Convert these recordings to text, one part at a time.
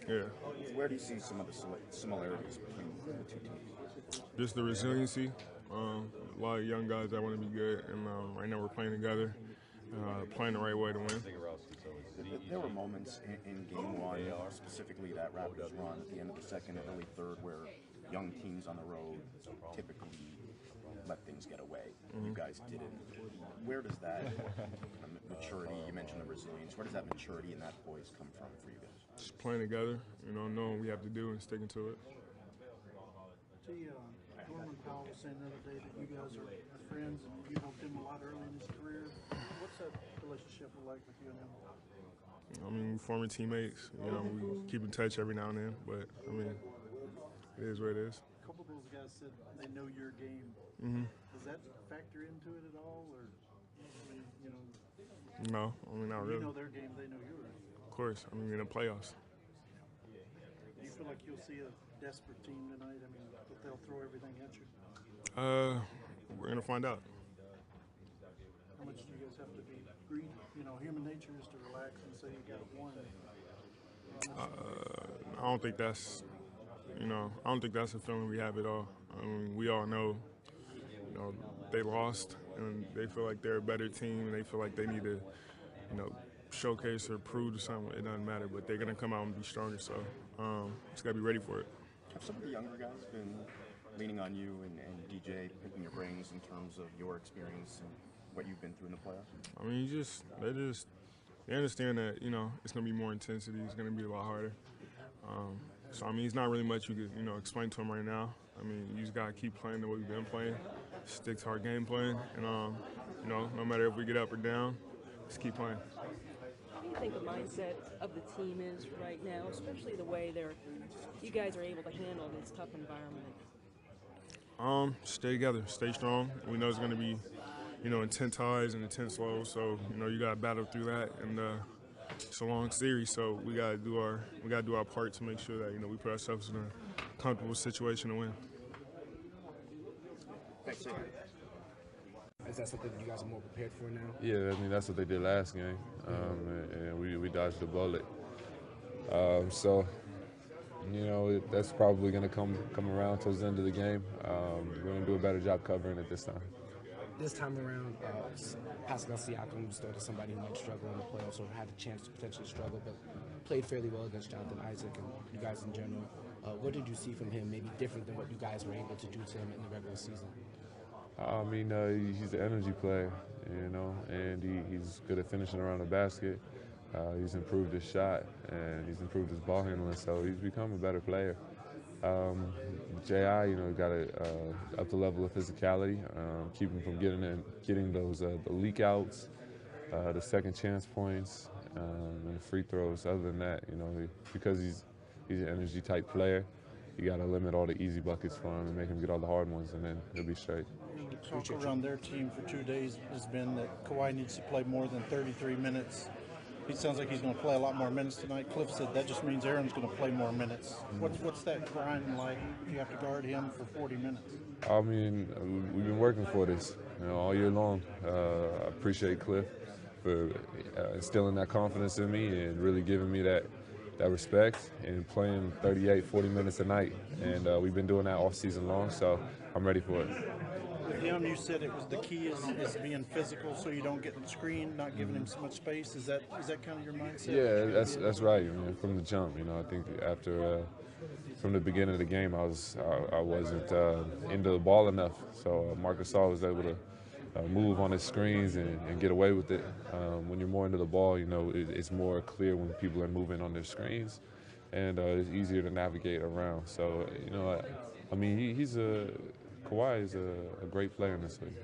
Yeah, Where do you see some of the similarities between the two teams? just the resiliency. A lot of young guys that want to be good, and right now we're playing together, playing the right way to win. There were moments in game one, specifically that Raptors run at the end of the second and early third, where young teams on the road typically let things get away. You guys didn't. Where does that maturity, you mentioned the resilience, where does that maturity and that poise come from for you guys? Just playing together, knowing what we have to do and sticking to it. See, Norman Powell was saying the other day that you guys are friends and you helped him a lot early in his career. What's that relationship like with you and him? I mean, we're former teammates. We keep in touch every now and then, but I mean, it is what it is. A couple of those guys said they know your game. Does that factor into it at all, or I mean, No, I mean, not you really. know their game, they know yours? Of course, I mean, in the playoffs. Do you feel like you'll see a desperate team tonight? I mean, that they'll throw everything at you? We're gonna find out. How much do you guys have to be greedy? Human nature is to relax and say you got one. I don't think that's, I don't think that's a feeling we have at all. I mean, we all know, they lost and they feel like they're a better team and they feel like they need to, showcase or prove to something. It doesn't matter, but they're gonna come out and be stronger. So just gotta be ready for it. Have some of the younger guys been leaning on you and DJ, picking your brains in terms of your experience and what you've been through in the playoffs? I mean, they understand that it's gonna be more intensity. It's gonna be a lot harder. So I mean, it's not really much you could explain to them right now. I mean, you just gotta keep playing the way we've been playing, stick to our game plan, and no matter if we get up or down, just keep playing. What do you think the mindset of the team is right now, especially the way you guys are able to handle this tough environment? Stay together, stay strong. We know it's gonna be intense highs and intense lows, so you gotta battle through that, and it's a long series, so we gotta do our part to make sure that we put ourselves in a comfortable situation to win. Thanks. Is that something that you guys are more prepared for now? Yeah, I mean that's what they did last game, and we dodged the bullet. So that's probably going to come around towards the end of the game. We're going to do a better job covering it this time. This time around, Pascal Siakam was still somebody who might struggle in the playoffs or had a chance to potentially struggle, but played fairly well against Jonathan Isaac and you guys in general. What did you see from him maybe different than what you guys were able to do to him in the regular season? I mean, he's an energy player, and he's good at finishing around the basket. He's improved his shot, and he's improved his ball handling, so he's become a better player. J.I., got to up the level of physicality, keep him from getting those the leak outs, the second chance points, and the free throws. Other than that, because he's an energy type player, you got to limit all the easy buckets for him and make him get all the hard ones, and then he'll be straight. The talk around their team for 2 days has been that Kawhi needs to play more than 33 minutes. It sounds like he's going to play a lot more minutes tonight. Cliff said that just means Aaron's going to play more minutes. What's that grind like if you have to guard him for 40 minutes? I mean, we've been working for this all year long. I appreciate Cliff for instilling that confidence in me and really giving me that respect and playing 38, 40 minutes a night. And we've been doing that all season long, so I'm ready for it. With him, you said it was the key is being physical so you don't get screened, not giving him so much space. Is that kind of your mindset? Yeah, that's right. I mean, from the jump, I think after from the beginning of the game, I wasn't into the ball enough. So Marcus Gasol was able to move on his screens and get away with it. When you're more into the ball, it's more clear when people are moving on their screens, and it's easier to navigate around. So I mean, Kawhi is a great player in this league.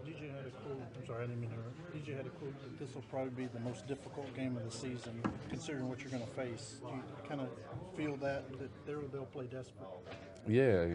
DJ had a quote. I'm sorry, I didn't mean to interrupt. DJ had a quote that this will probably be the most difficult game of the season, considering what you're going to face. Do you kind of feel that they'll play desperate? Yeah,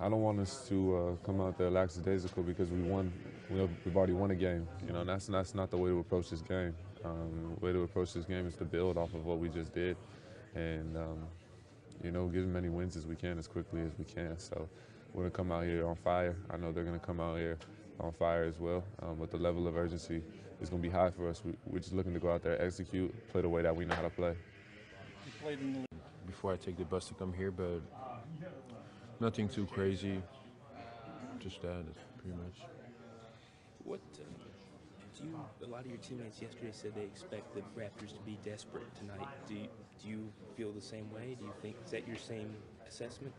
I don't want us to come out there lackadaisical because we won. We've already won a game. That's not the way to approach this game. The way to approach this game is to build off of what we just did, and get as many wins as we can as quickly as we can. So we're gonna come out here on fire. I know they're gonna come out here on fire as well. But the level of urgency is going to be high for us. We're just looking to go out there, execute, play the way that we know how to play. Before I take the bus to come here, but nothing too crazy. Just that, pretty much. What a lot of your teammates yesterday said they expect the Raptors to be desperate tonight. Do you feel the same way? Do you think, is that your same assessment?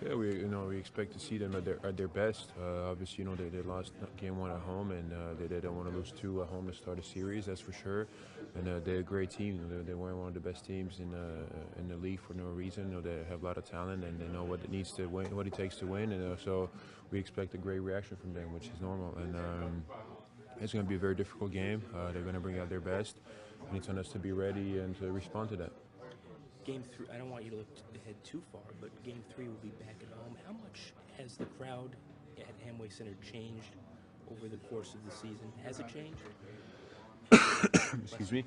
Yeah, we expect to see them at their best. Obviously, they lost game 1 at home, and they don't want to lose 2 at home to start a series. That's for sure. And they're a great team. They were one of the best teams in the league for no reason. They have a lot of talent, and they know what it needs to win, what it takes to win. And so we expect a great reaction from them, which is normal. And it's going to be a very difficult game. They're going to bring out their best, and it's on us to be ready and to respond to that. Game 3, I don't want you to look ahead too far, but Game 3 will be back at home. How much has the crowd at Amway Center changed over the course of the season? Has it changed? Excuse me.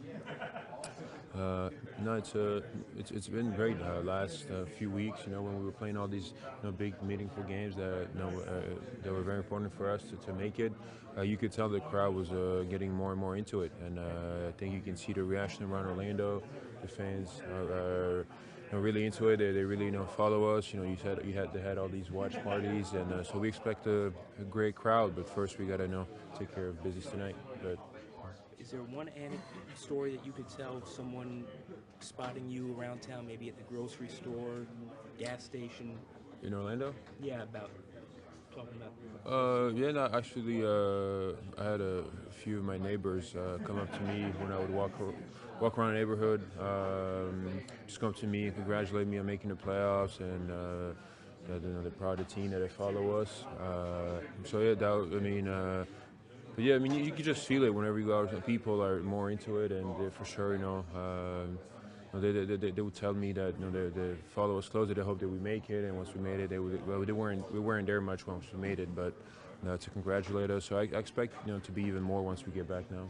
No, it's been great. Last few weeks, when we were playing all these big, meaningful games that that were very important for us to make it. You could tell the crowd was getting more and more into it, and I think you can see the reaction around Orlando. The fans are really into it. They really follow us. They had all these watch parties, and so we expect a great crowd. But first, we got to take care of business tonight. But is there one story that you could tell of someone spotting you around town, maybe at the grocery store, gas station? In Orlando? Yeah, talking about. Yeah, no, actually, I had a few of my neighbors come up to me when I would walk around the neighborhood, just come up to me and congratulate me on making the playoffs, and they're proud of the team that they follow us. So yeah, but yeah, you can just feel it whenever you go out. People are more into it, and for sure, they would tell me that they follow us closely. They hope that we make it, and once we made it, we weren't there much once we made it, but to congratulate us. So I expect to be even more once we get back now.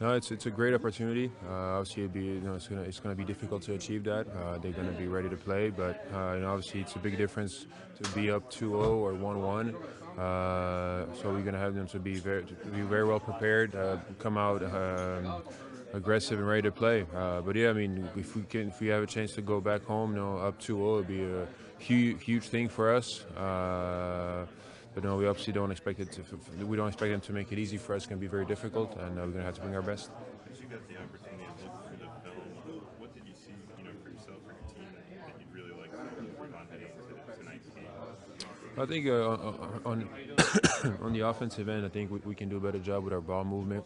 No, it's a great opportunity. Obviously, it's gonna be difficult to achieve that. They're gonna be ready to play, but obviously it's a big difference to be up 2-0 or 1-1. So we're gonna have them to be very well prepared, come out aggressive and ready to play. But yeah, if we have a chance to go back home, up 2-0, it'd be a huge thing for us. But no, we obviously don't expect them to make it easy for us. It's going to be very difficult, and we're going to have to bring our best. As you got the opportunity to look through the film, what did you see, for yourself or your team that you'd really like to improve on heading into tonight's game? I think on the offensive end, I think we can do a better job with our ball movement,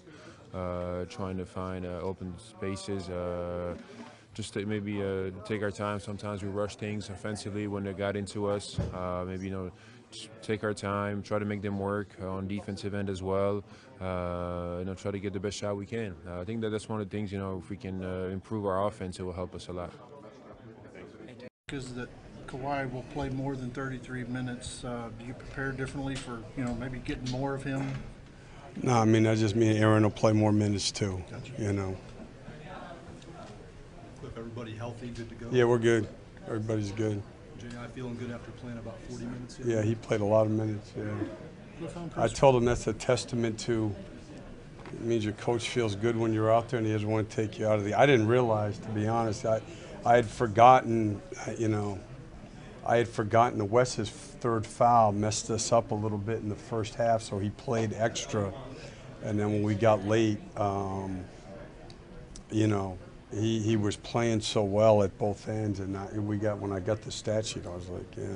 trying to find open spaces. Just to maybe take our time. Sometimes we rush things offensively when they got into us. Maybe take our time, try to make them work on defensive end as well. Try to get the best shot we can. I think that's one of the things. If we can improve our offense, it will help us a lot. Because that Kawhi will play more than 33 minutes. Do you prepare differently for maybe getting more of him? No, that just means Aaron will play more minutes too. Gotcha. Cliff, everybody healthy, good to go? Yeah, we're good. Everybody's good. J.I. feeling good after playing about 40 minutes? Yeah, he played a lot of minutes, yeah. I told him that's a testament to, it means your coach feels good when you're out there and he doesn't want to take you out of the, I didn't realize, to be honest, I had forgotten, the Wes's third foul messed us up a little bit in the first half, so he played extra. And then when we got late, he was playing so well at both ends, and when I got the stat sheet, I was like, yeah.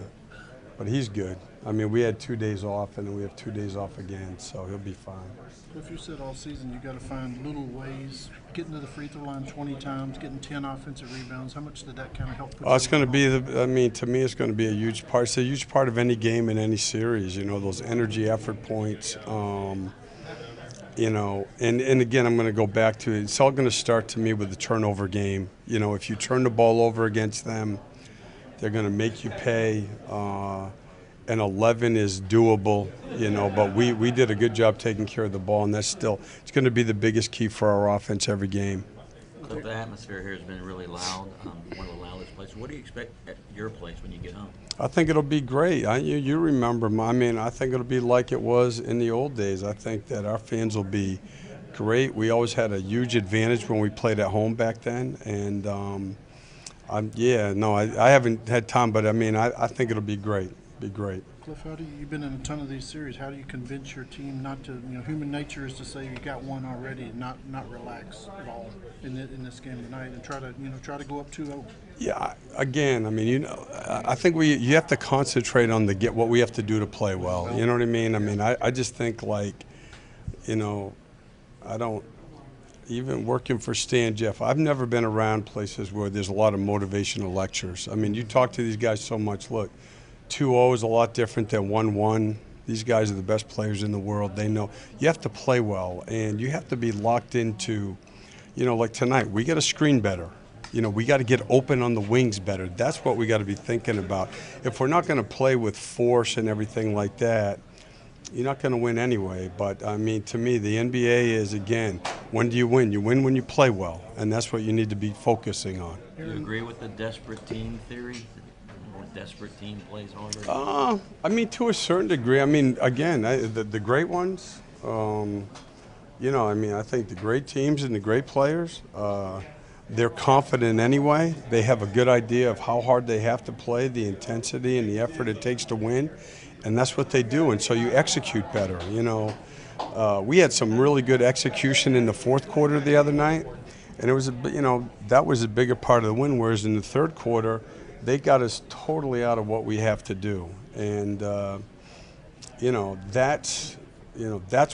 But he's good. We had 2 days off, and then we have 2 days off again, so he'll be fine. If you said all season you got to find little ways, getting to the free throw line 20 times, getting 10 offensive rebounds, how much did that kind of help? It's going to be to me, it's going to be a huge part. It's a huge part of any game in any series. Those energy effort points. And again, I'm going to go back to it. It's all going to start to me with the turnover game. If you turn the ball over against them, they're going to make you pay. And 11 is doable, but we did a good job taking care of the ball, and it's going to be the biggest key for our offense every game. The atmosphere here has been really loud, one of the loudest places. What do you expect at your place when you get home? I think it'll be great. You remember, I mean, I think it'll be like it was in the old days. I think that our fans will be great. We always had a huge advantage when we played at home back then, and I haven't had time, but I mean, I think it'll be great. Be great. Cliff, you've been in a ton of these series. How do you convince your team not to? Human nature is to say you got one already and not relax at all in this game tonight and try to go up 2-0. Yeah, again, I mean, I think you have to concentrate on what we have to do to play well. You know what I mean? I mean, I just think I don't. Even working for Stan, Jeff, I've never been around places where there's a lot of motivational lectures. I mean, you talk to these guys so much. Look, 2-0 is a lot different than 1-1. These guys are the best players in the world. They know you have to play well, and you have to be locked into, like tonight, we got to screen better. We got to get open on the wings better. That's what we got to be thinking about. If we're not going to play with force and everything like that, you're not going to win anyway. But, I mean, to me, the NBA is, again, when do you win? You win when you play well, and that's what you need to be focusing on. Do you agree with the desperate team theory? A desperate team plays harder? I mean, to a certain degree. I mean, again, the great ones, I mean, I think the great teams and the great players, they're confident anyway. They have a good idea of how hard they have to play, the intensity and the effort it takes to win. And that's what they do, and so you execute better. We had some really good execution in the fourth quarter the other night, and it was that was a bigger part of the win. Whereas in the third quarter, they got us totally out of what we have to do, and that's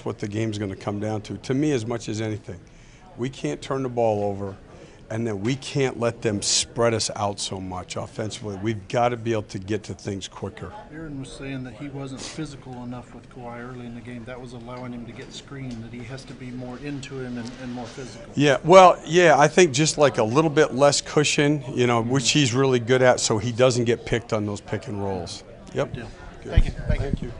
what the game's going to come down to. To me, as much as anything, we can't turn the ball over. And then we can't let them spread us out so much offensively. We've got to be able to get to things quicker. Aaron was saying that he wasn't physical enough with Kawhi early in the game. That was allowing him to get screened, that he has to be more into him and more physical. Yeah, well, I think just like a little bit less cushion, which he's really good at, so he doesn't get picked on those pick and rolls. Yep. Good deal. Thank you. Thank you.